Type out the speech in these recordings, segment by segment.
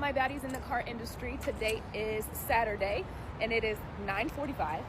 my baddies in the car industry? Today is Saturday and it is 9:45.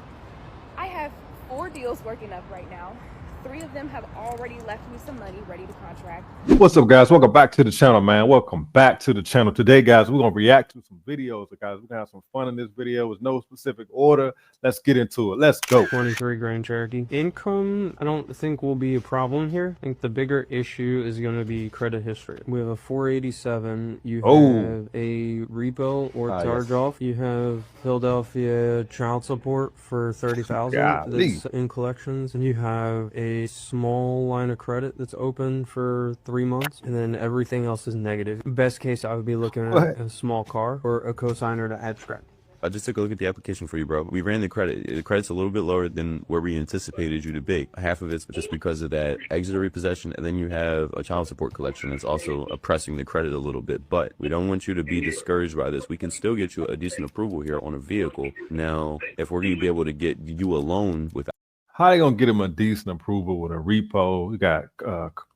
I have 4 deals working up right now. 3 of them have already left me some money ready to contract. What's up, guys? Welcome back to the channel, man. Welcome back to the channel. Today, guys, we're gonna react to some videos. Guys, we're gonna have some fun in this video with no specific order. Let's get into it. Let's go. 23 Grand Cherokee. Income, I don't think will be a problem here. I think the bigger issue is going to be credit history. We have a 487. You have a repo or charge off. You have Philadelphia child support for 30,000 that's in collections, and you have a small line of credit that's open for 3 months, and then everything else is negative. Best case, I would be looking at a small car or a cosigner to add scratch. I just took a look at the application for you, bro. We ran the credit. The credit's a little bit lower than where we anticipated you to be. Half of it's just because of that exit or repossession, and then you have a child support collection that's also oppressing the credit a little bit. But we don't want you to be discouraged by this. We can still get you a decent approval here on a vehicle. Now, if we're going to be able to get you a loan with how they gonna get him a decent approval with a repo? We got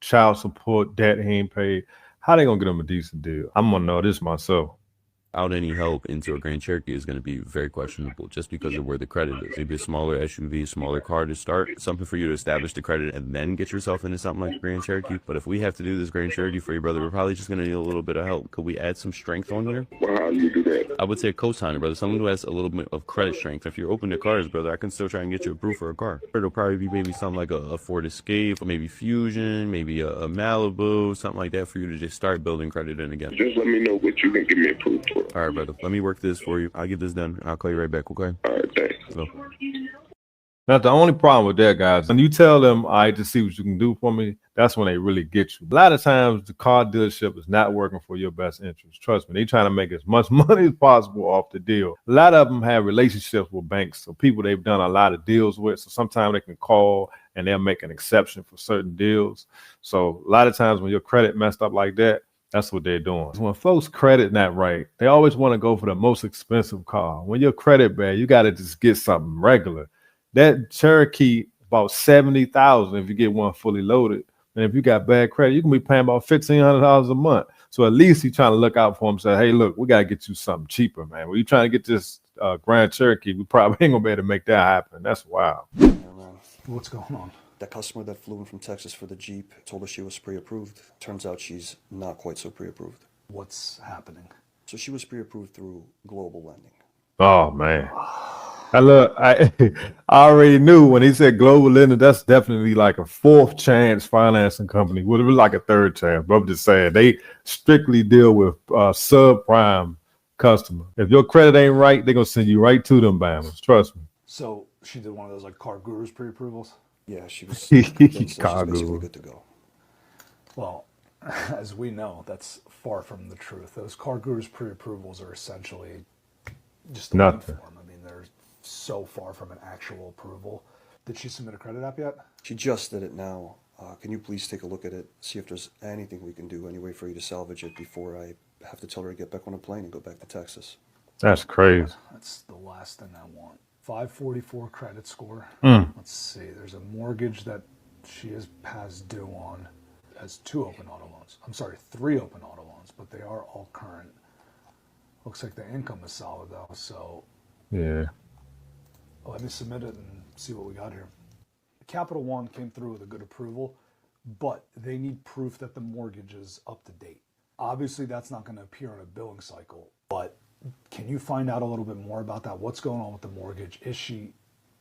child support, debt he ain't paid. How they gonna get him a decent deal? I'm gonna know this myself. Out any help into a Grand Cherokee is going to be very questionable just because of where the credit is. Maybe a smaller SUV, smaller car to start, something for you to establish the credit and then get yourself into something like a Grand Cherokee. But if we have to do this Grand Cherokee for you, brother, we're probably just going to need a little bit of help. Could we add some strength on here? Well, how do you do that? I would say a cosigner, brother, someone who has a little bit of credit strength. If you're open to cars, brother, I can still try and get you approved for a car. It'll probably be maybe something like a Ford Escape, or maybe Fusion, maybe a Malibu, something like that for you to just start building credit in again. Just let me know what you can get me approved for. All right, brother. Let me work this for you. I'll get this done. I'll call you right back, okay? All right, thanks. So. Now, the only problem with that, guys, when you tell them, all right, to see what you can do for me, that's when they really get you. A lot of times, the car dealership is not working for your best interest. Trust me, they're trying to make as much money as possible off the deal. A lot of them have relationships with banks, so people they've done a lot of deals with, so sometimes they can call and they'll make an exception for certain deals. So a lot of times when your credit messed up like that, that's what they're doing. When folks credit not right, they always want to go for the most expensive car. When your credit bad, you got to just get something regular. That Cherokee about 70,000 if you get one fully loaded, and if you got bad credit, you can be paying about $1,500 a month. So at least he's trying to look out for him. Say, hey, look, we got to get you something cheaper, man. When you trying to get this Grand Cherokee, we probably ain't gonna be able to make that happen. That's wild. Yeah, man. What's going on? That customer that flew in from Texas for the Jeep told her she was pre-approved. Turns out she's not quite so pre-approved. What's happening? So she was pre-approved through Global Lending. Oh, man. I already knew when he said Global Lending, that's definitely like a 4th chance financing company. Would have been like a 3rd chance, but I'm just saying they strictly deal with subprime customers. If your credit ain't right, they're gonna send you right to them bammers. Trust me. So she did one of those like Car Gurus pre-approvals? Yeah, she was basically good to go. Well, as we know, that's far from the truth. Those Car Gurus pre-approvals are essentially just a lead form. I mean, they're so far from an actual approval. Did she submit a credit app yet? She just did it now. Can you please take a look at it, see if there's anything we can do, any way for you to salvage it before I have to tell her to get back on a plane and go back to Texas? That's crazy. That's the last thing I want. 544 credit score. Let's see. There's a mortgage that she has due on. Has 2 open auto loans. I'm sorry, 3 open auto loans, but they are all current. Looks like the income is solid though, so yeah. Let me submit it and see what we got here. Capital One came through with a good approval, but they need proof that the mortgage is up to date. Obviously, that's not going to appear in a billing cycle, but can you find out a little bit more about that? What's going on with the mortgage? Is she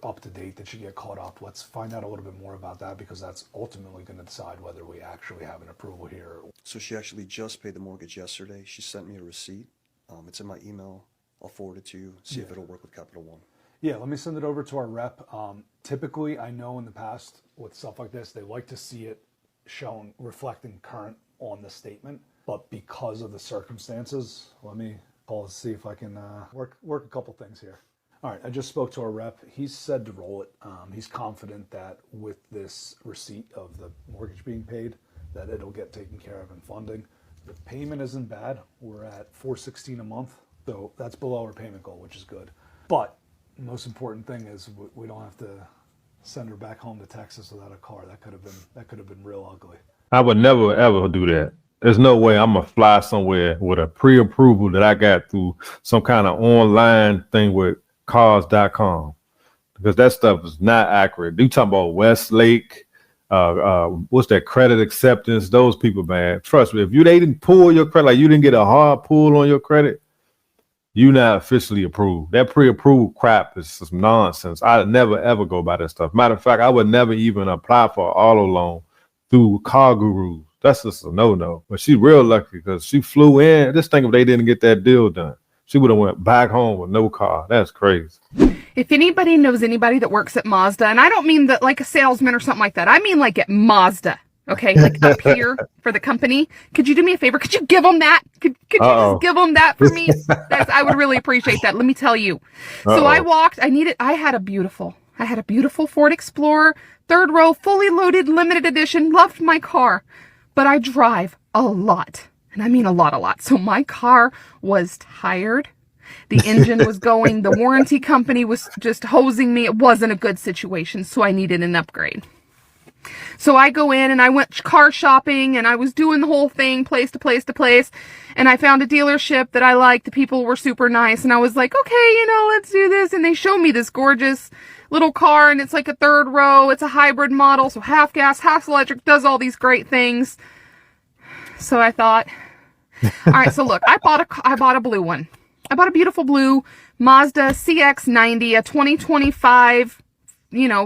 up to date? Did she get caught up? Let's find out a little bit more about that, because that's ultimately going to decide whether we actually have an approval here. So she actually just paid the mortgage yesterday. She sent me a receipt. It's in my email. I'll forward it to you, see if it'll work with Capital One. Yeah, let me send it over to our rep. Typically, I know in the past with stuff like this, they like to see it shown reflecting current on the statement. But because of the circumstances, let me call to see if I can work a couple things here. All right, I just spoke to our rep. He said to roll it. He's confident that with this receipt of the mortgage being paid, that it'll get taken care of in funding. The payment isn't bad. We're at $416 a month, so that's below our payment goal, which is good. But the most important thing is we don't have to send her back home to Texas without a car. That could have been real ugly. I would never ever do that. there's no way I'm gonna fly somewhere with a pre-approval that I got through some kind of online thing with cars.com, because that stuff is not accurate. You talking about Westlake, what's that, credit acceptance? Those people, man, trust me, if they didn't pull your credit, like you didn't get a hard pull on your credit, you not officially approved. That pre-approved crap is some nonsense. I'd never ever go by that stuff. Matter of fact, I would never even apply for an auto loan through Car Gurus. That's just a no-no. But she real lucky because she flew in. Just think if they didn't get that deal done, she would have went back home with no car. That's crazy. If anybody knows anybody that works at Mazda, and I don't mean that like a salesman or something like that. I mean like at Mazda. Okay, like up here for the company. Could you do me a favor? Could you give them that? Could you just give them that for me? I would really appreciate that. Let me tell you. So I walked. I had a beautiful Ford Explorer, 3rd row, fully loaded, limited edition. Loved my car, but I drive a lot, and I mean a lot. So my car was tired. The engine was going. The warranty company was just hosing me. It wasn't a good situation, so I needed an upgrade. So I go in and I went car shopping and I was doing the whole thing, place to place to place. And I found a dealership that I liked. The people were super nice. And I was like, okay, let's do this. And they show me this gorgeous little car, and it's like a 3rd row. It's a hybrid model. So half gas, half electric, does all these great things. So I thought, all right, so look, I bought a blue one. I bought a beautiful blue Mazda CX-90, a 2025,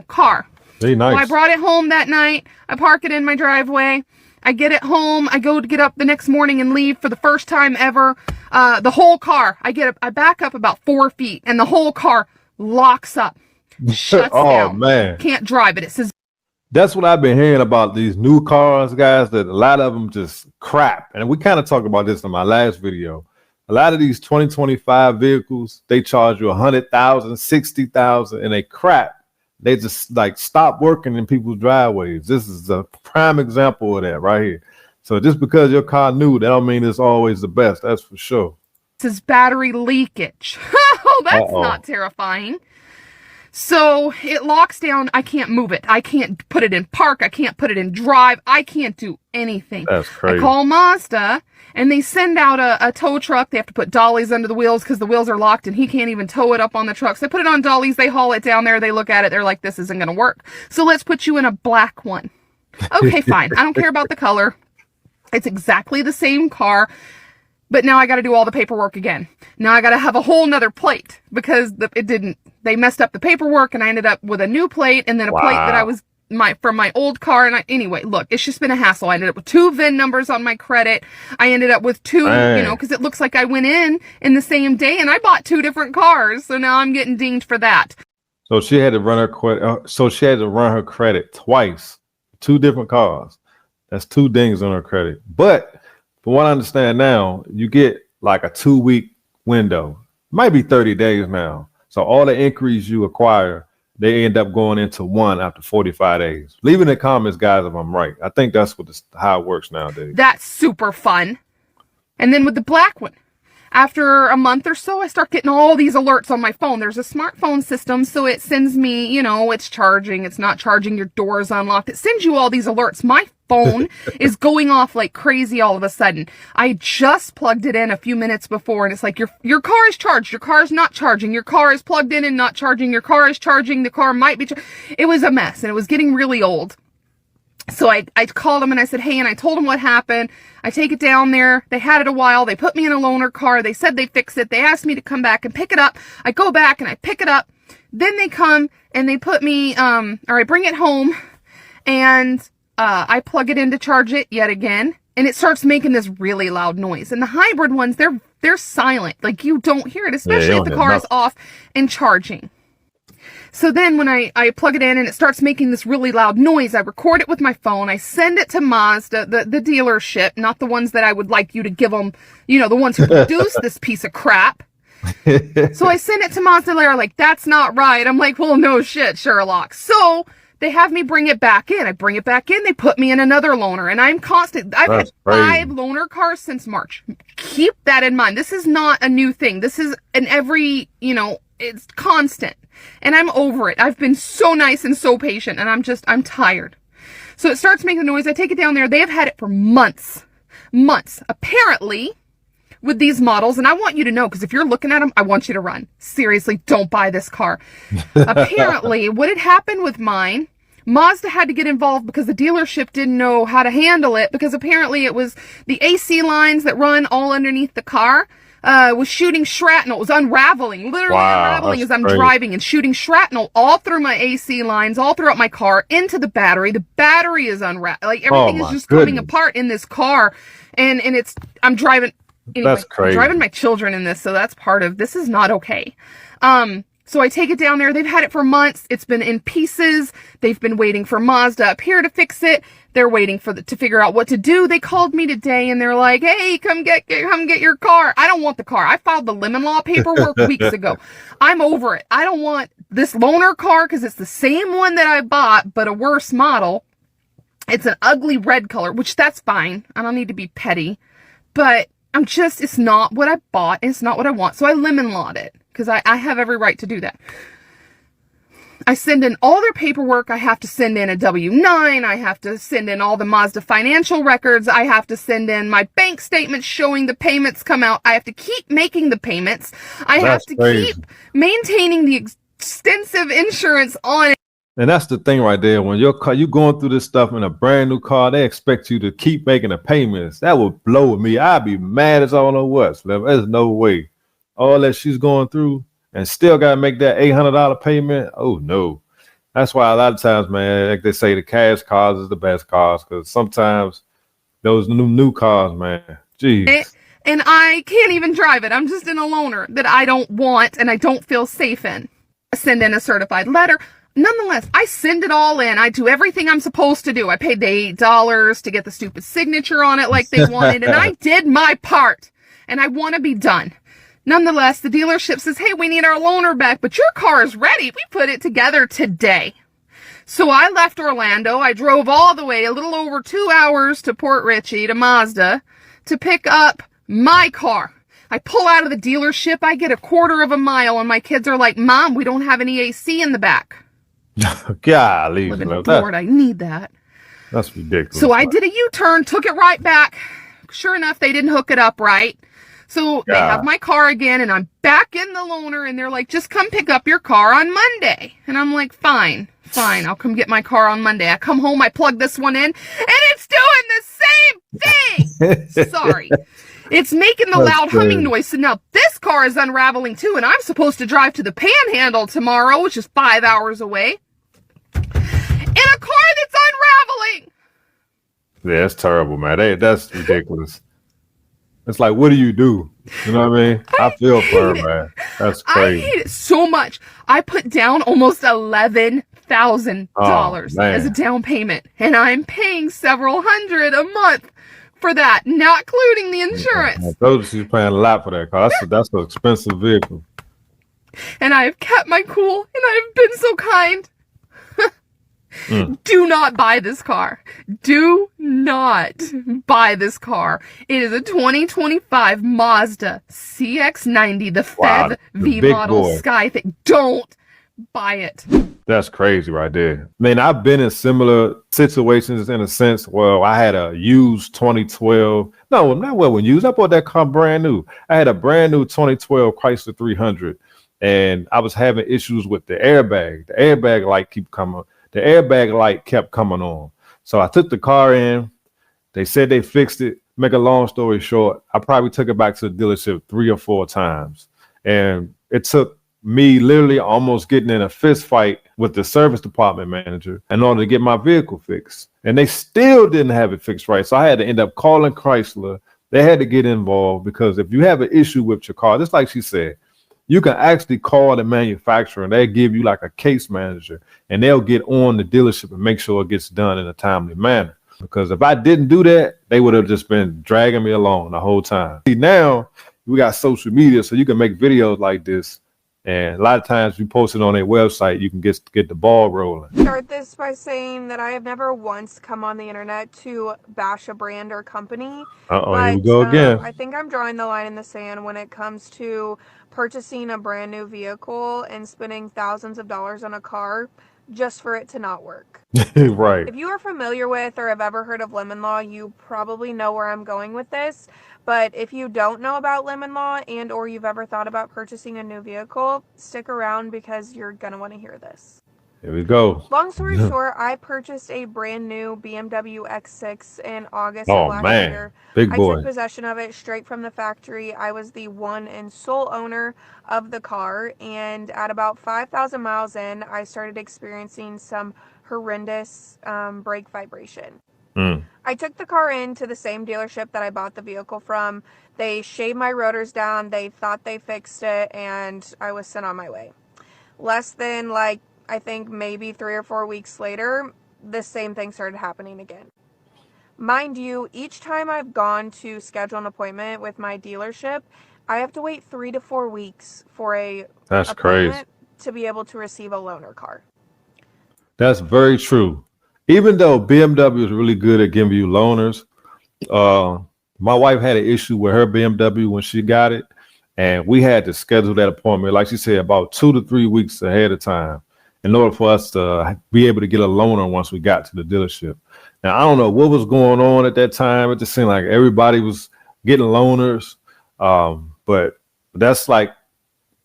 car. Very nice. Well, I brought it home that night. I park it in my driveway. I get it home. I go to get up the next morning and leave for the first time ever. The whole car, I back up about 4 feet, and the whole car locks up, shuts down. Man, can't drive it. It says. That's what I've been hearing about these new cars, guys, that a lot of them just crap. And we kind of talked about this in my last video. A lot of these 2025 vehicles, they charge you $100,000, $60,000, and they crap. They just like stop working in people's driveways. This is a prime example of that right here. So just because your car new, that don't mean it's always the best. That's for sure. This is battery leakage. Oh, that's not terrifying. So it locks down. I can't move it. I can't put it in park. I can't put it in drive. I can't do anything. That's crazy. I call Mazda, and they send out a tow truck. They have to put dollies under the wheels because the wheels are locked, and he can't even tow it up on the truck. So they put it on dollies. They haul it down there. They look at it. They're like, this isn't going to work. So let's put you in a black one. Okay, fine. I don't care about the color. It's exactly the same car. But now I got to do all the paperwork again. Now I got to have a whole nother plate because they messed up the paperwork, and I ended up with a new plate and then a plate that I was from my old car. And anyway, look, it's just been a hassle. I ended up with 2 VIN numbers on my credit. I ended up with 2, because it looks like I went in the same day and I bought 2 different cars. So now I'm getting dinged for that. So she had to run her credit. So she had to run her credit twice, 2 different cars. That's 2 dings on her credit. But from what I understand now, you get like a 2-week window. Might be 30 days now. So all the inquiries you acquire, they end up going into 1 after 45 days. Leave in the comments, guys, if I'm right. I think that's how it works nowadays. That's super fun. And then with the black one, after a month or so, I start getting all these alerts on my phone. There's a smartphone system, so it sends me, it's charging, it's not charging, your door is unlocked. It sends you all these alerts. My phone is going off like crazy all of a sudden. I just plugged it in a few minutes before, and it's like, your car is charged, your car is not charging, your car is plugged in and not charging, your car is charging, the car might be It was a mess, and it was getting really old. So I called them and I said, hey, and I told them what happened. I take it down there. They had it a while. They put me in a loaner car. They said they fix it. They asked me to come back and pick it up. I go back and I pick it up. Then they come and they put me, or I bring it home, and I plug it in to charge it yet again. And it starts making this really loud noise. And the hybrid ones, they're silent. Like, you don't hear it, especially if the car is off and charging. So then when I plug it in and it starts making this really loud noise, I record it with my phone. I send it to Mazda, the dealership, not the ones that I would like you to give them, the ones who produce this piece of crap. So I send it to Mazda. They're like, that's not right. I'm like, well, no shit, Sherlock. So they have me bring it back in. I bring it back in. They put me in another loaner, and I'm constant. I've had 5 loaner cars since March. Keep that in mind. This is not a new thing. This is it's constant. And I'm over it. I've been so nice and so patient, and I'm tired. So it starts making a noise. I take it down there. They have had it for months. months. Apparently, with these models, and I want you to know, because if you're looking at them, I want you to run. Seriously, don't buy this car. Apparently, what had happened with mine, Mazda had to get involved because the dealership didn't know how to handle it, because apparently it was the AC lines that run all underneath the car was shooting shrapnel. It was unraveling, literally unraveling as I'm driving, and shooting shrapnel all through my AC lines, all throughout my car, into the battery. The battery is unraveling. Like, everything is just coming apart in this car, and I'm driving. Anyway, that's crazy. I'm driving my children in this, so that's part of this. Is not okay. So I take it down there. They've had it for months. It's been in pieces. They've been waiting for Mazda up here to fix it. They're waiting to figure out what to do. They called me today and they're like, "Hey, come get your car." I don't want the car. I filed the lemon law paperwork weeks ago. I'm over it. I don't want this loaner car because it's the same one that I bought, but a worse model. It's an ugly red color, which that's fine. I don't need to be petty, but it's not what I bought. It's not what I want. So I lemon lawed it, because I have every right to do that. I send in all their paperwork. I have to send in a W-9. I have to send in all the Mazda financial records. I have to send in my bank statements showing the payments come out. I have to keep making the payments. I have to keep maintaining the extensive insurance on it. And that's the thing right there. When you're going through this stuff in a brand new car, they expect you to keep making the payments. That would blow me. I'd be mad as I don't know what. Slim. There's no way. All that she's going through and still got to make that $800 payment. Oh, no. That's why a lot of times, man, like they say, the cash cars is the best cars, because sometimes those new cars, man, jeez. And I can't even drive it. I'm just in a loaner that I don't want and I don't feel safe in. I send in a certified letter. Nonetheless, I send it all in. I do everything I'm supposed to do. I paid the $8 to get the stupid signature on it like they wanted, and I did my part, and I want to be done. Nonetheless, the dealership says, "Hey, we need our loaner back, but your car is ready. We put it together today." So I left Orlando. I drove all the way, a little over 2 hours, to Port Richey, to Mazda, to pick up my car. I pull out of the dealership. I get a quarter of a mile, and my kids are like, "Mom, we don't have any AC in the back." Golly, live in Florida. I need that. That's ridiculous. So I did a U-turn, took it right back. Sure enough, they didn't hook it up right. So they have my car again, and I'm back in the loaner, and they're like, "Just come pick up your car on Monday." And I'm like, fine, I'll come get my car on Monday. I come home, I plug this one in, and it's doing the same thing. Sorry. It's making the loud humming noise. So now this car is unraveling too, and I'm supposed to drive to the Panhandle tomorrow, which is 5 hours away, in a car that's unraveling. Yeah, it's terrible, man. That's ridiculous. It's like, what do? You know what I mean? I feel for her, man. That's crazy. I hate it so much. I put down almost $11,000 as a down payment, and I'm paying several hundred a month for that, not including the insurance. I told you she's paying a lot for that car. That's an expensive vehicle. And I have kept my cool, and I have been so kind. Do not buy this car. Do not buy this car. It is a 2025 Mazda CX-90, the FEV V model Skything. Don't buy it. That's crazy right there. Man, I've been in similar situations in a sense. Well, I had a used 2012. No, not well when used. I bought that car brand new. I had a brand new 2012 Chrysler 300, and I was having issues with the airbag. The airbag light kept coming on. So I took the car in. They said they fixed it. Make a long story short, I probably took it back to the dealership 3 or 4 times. And it took me literally almost getting in a fist fight with the service department manager in order to get my vehicle fixed. And they still didn't have it fixed right. So I had to end up calling Chrysler. They had to get involved, because if you have an issue with your car, just like she said, you can actually call the manufacturer and they'll give you like a case manager, and they'll get on the dealership and make sure it gets done in a timely manner. Because if I didn't do that, they would have just been dragging me along the whole time. See, now we got social media, so you can make videos like this. And a lot of times you post it on their website, you can get the ball rolling. Start this by saying that I have never once come on the internet to bash a brand or company. Here we go again. I think I'm drawing the line in the sand when it comes to purchasing a brand new vehicle and spending thousands of dollars on a car. just for it to not work. Right. If you are familiar with or have ever heard of lemon law, you probably know where I'm going with this. But if you don't know about lemon law and or you've ever thought about purchasing a new vehicle, stick around because you're going to want to hear this. Here we go. Long story short, I purchased a brand new BMW X6 in August of Oh last man, year. big I boy. took possession of it straight from the factory. I was the one and sole owner of the car, and at about 5,000 miles in, I started experiencing some horrendous brake vibration. I took the car into the same dealership that I bought the vehicle from. They shaved my rotors down. They thought they fixed it, and I was sent on my way. Less than I think maybe 3 or 4 weeks later, the same thing started happening again. Mind you, each time I've gone to schedule an appointment with my dealership, I have to wait 3 to 4 weeks for a That's appointment crazy. to be able to receive a loaner car. That's very true. Even though BMW is really good at giving you loaners, my wife had an issue with her BMW when she got it, and we had to schedule that appointment, like she said, about 2 to 3 weeks ahead of time in order for us to be able to get a loaner once we got to the dealership. Now, I don't know what was going on at that time. It just seemed like everybody was getting loaners, but that's like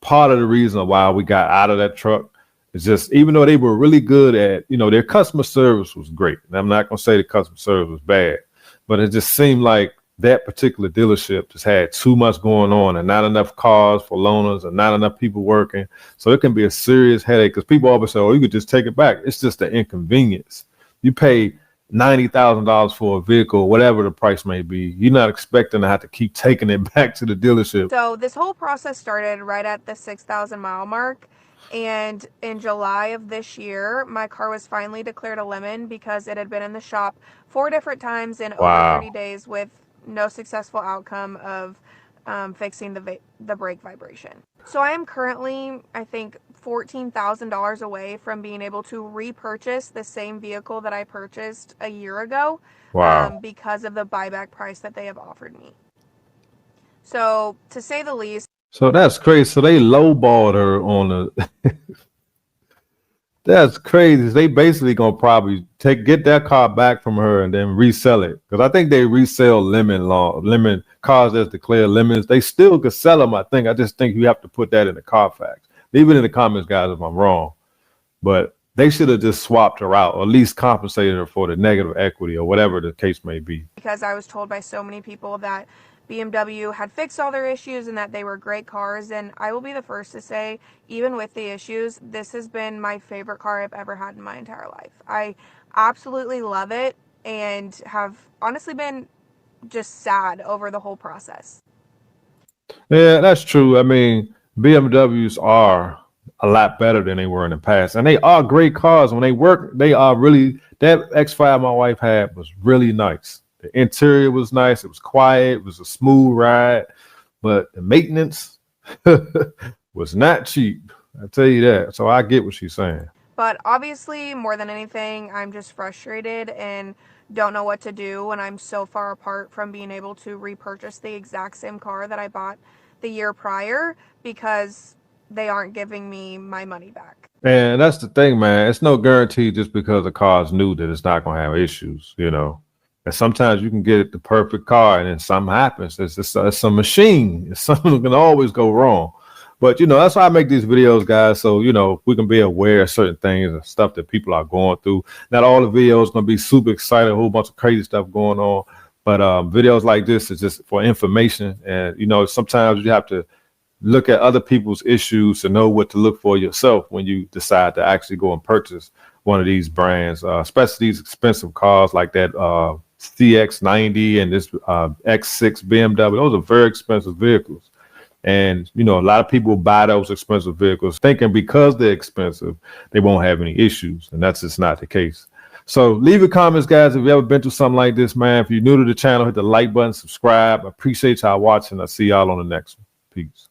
part of the reason why we got out of that truck. It's just, even though they were really good at, their customer service was great. And I'm not going to say the customer service was bad, but it just seemed like that particular dealership just had too much going on and not enough cars for loaners and not enough people working. So it can be a serious headache because people always say, oh, you could just take it back. It's just an inconvenience. You pay $90,000 for a vehicle, whatever the price may be. You're not expecting to have to keep taking it back to the dealership. So this whole process started right at the 6,000 mile mark. And in July of this year, my car was finally declared a lemon because it had been in the shop 4 different times in over 30 days with no successful outcome of fixing the brake vibration. So I am currently, I think, $14,000 away from being able to repurchase the same vehicle that I purchased a year ago. Because of the buyback price that they have offered me. So to say the least. So that's crazy. So they lowballed her on the. That's crazy. They basically gonna probably get that car back from her and then resell it, because I think they resell lemon cars that's declared lemons. They still could sell them. I just think you have to put that in the Carfax. Leave it in the comments, guys, if I'm wrong. But they should have just swapped her out, or at least compensated her for the negative equity or whatever the case may be. Because I was told by so many people that BMW had fixed all their issues and that they were great cars. And I will be the first to say, even with the issues, this has been my favorite car I've ever had in my entire life. I absolutely love it and have honestly been just sad over the whole process. Yeah, that's true. I mean, BMWs are a lot better than they were in the past. And they are great cars. When they work, they are really, that X5 my wife had was really nice. The interior was nice. It was quiet. It was a smooth ride, but the maintenance was not cheap. I tell you that. So I get what she's saying. But obviously, more than anything, I'm just frustrated and don't know what to do when I'm so far apart from being able to repurchase the exact same car that I bought the year prior, because they aren't giving me my money back. And that's the thing, man. It's no guarantee just because the car's new that it's not going to have issues, And sometimes you can get the perfect car and then something happens. It's a machine. Something can always go wrong. But, that's why I make these videos, guys. So, we can be aware of certain things and stuff that people are going through. Not all the videos going to be super exciting, a whole bunch of crazy stuff going on. But videos like this is just for information. And, sometimes you have to look at other people's issues to know what to look for yourself when you decide to actually go and purchase one of these brands, especially these expensive cars like that CX-90 and this X6 BMW. Those are very expensive vehicles. And, a lot of people buy those expensive vehicles thinking because they're expensive, they won't have any issues. And that's just not the case. So leave your comments, guys, if you've ever been through something like this, man. If you're new to the channel, hit the like button, subscribe. I appreciate y'all watching. I'll see y'all on the next one. Peace.